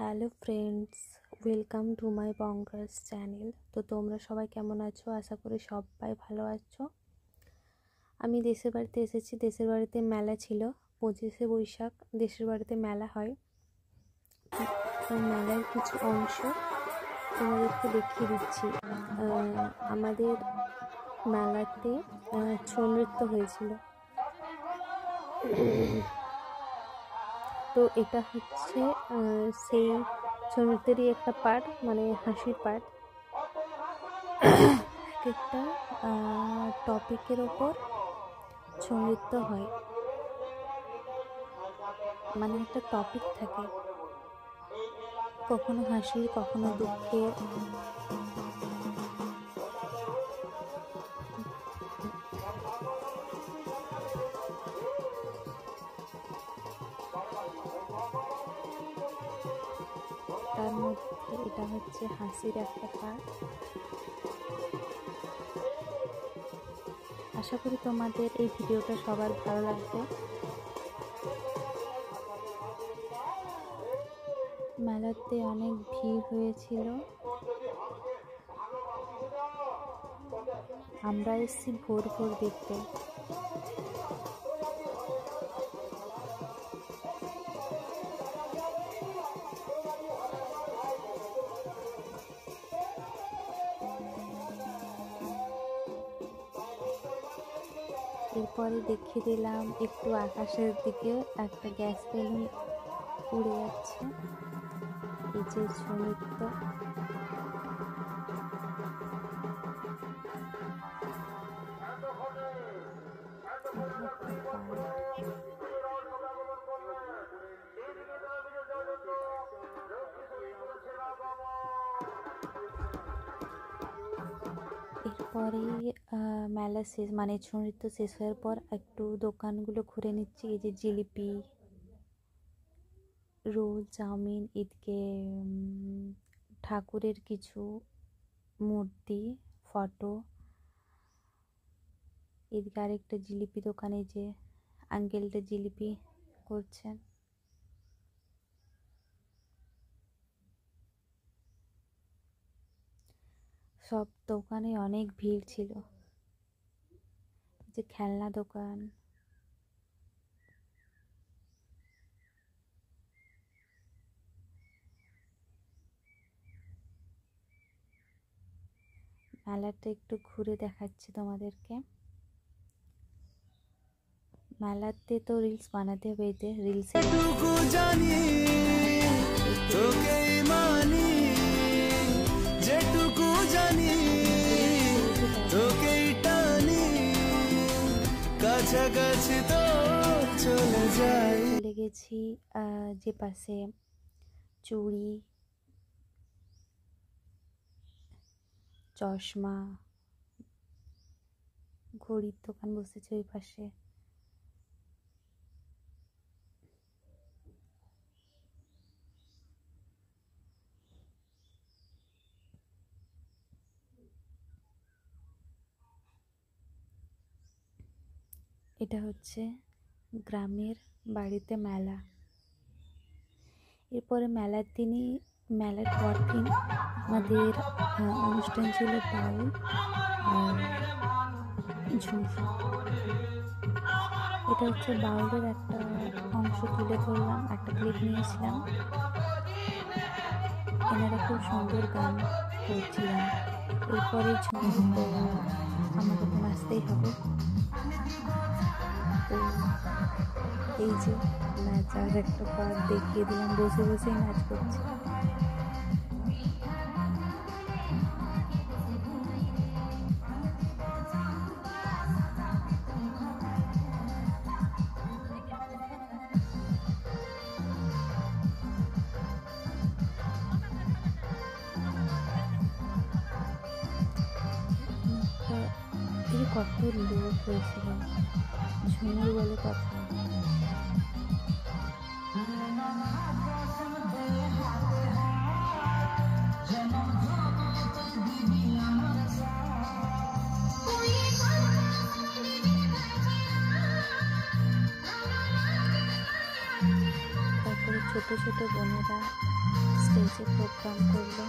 Hello friends, welcome to my Bongas channel. তো তোমরা সবাই কেমন আছো? আশা করি সবাই ভালো আছো। আমি দেশের বাড়িতে এসেছি। দেশের বাড়িতে মেলা ছিল, 25শে বৈশাখ দেশের বাড়িতে মেলা হয়। তো মেলার কিছু অংশ তোমাদেরকে দেখিয়ে দিচ্ছি। আমাদের মেলাতে ছৌ নৃত্য হয়েছিল। তো এটা হচ্ছে সেই ছৌ নৃত্যেরই একটা পার্ট, মানে হাসির পার্ট। এক একটা টপিকের ওপর ছৌ নৃত্য হয়, মানে একটা টপিক থাকে, কখনো হাসির কখনো দুঃখের। তার মধ্যে এটা হচ্ছে হাসির একটা পার্ট। আশা করি তোমাদের এই ভিডিওটা সবার ভালো লাগবে। মেলাতে অনেক ভিড় হয়েছিল। আমরা এসেছি ভোর ভোর দেখতে। এরপরে দেখিয়ে দিলাম একটু আকাশের দিকে একটা গ্যাস বেলুন উড়ে যাচ্ছে। এই যে ছৌ নৃত্য। এরপরে মেলা শেষ, মানে ছৌ নৃত্য শেষ হওয়ার পর একটু দোকানগুলো ঘুরে নিচ্ছি। এই যে জিলিপি, রোল, চাউমিন, এদিকে ঠাকুরের কিছু মূর্তি, ফটো। এদিকে আরেকটা জিলিপি দোকানে যে আঙ্কেলটা জিলিপি করছেন। সব দোকানে অনেক ভিড় ছিল। যে খেলনা দোকান, মেলাটা একটু ঘুরে দেখাচ্ছি তোমাদেরকে। মেলাতে তো রিলস বানাতে হবে, এতে রিলস চলে গেছি যে পাশে চুড়ি, চশমা, ঘড়ির দোকান বসেছে ওই পাশে। এটা হচ্ছে গ্রামের বাড়িতে মেলা। এরপরে মেলার দিনই, মেলার পর দিন আমাদের অনুষ্ঠান ছিল বাউল আর ঝুমঝুম। এটা হচ্ছে বাউলের একটা অংশ তুলে ধরলাম, একটা ক্লিপ নিয়েছিলাম। এনারা খুব সুন্দর গান করছিলেন। এরপরে ঝুমঝুম, তো আমাকে তো নাচতেই হবে। তো এই যে নাচার একটা পার্ট দেখিয়ে দিলাম, বসে বসেই নাচ করছে। কত লোক হয়েছিল, ঝুমুর বলে কথা। তারপরে ছোট ছোট বোনেরা নিচে প্রোগ্রাম করলো।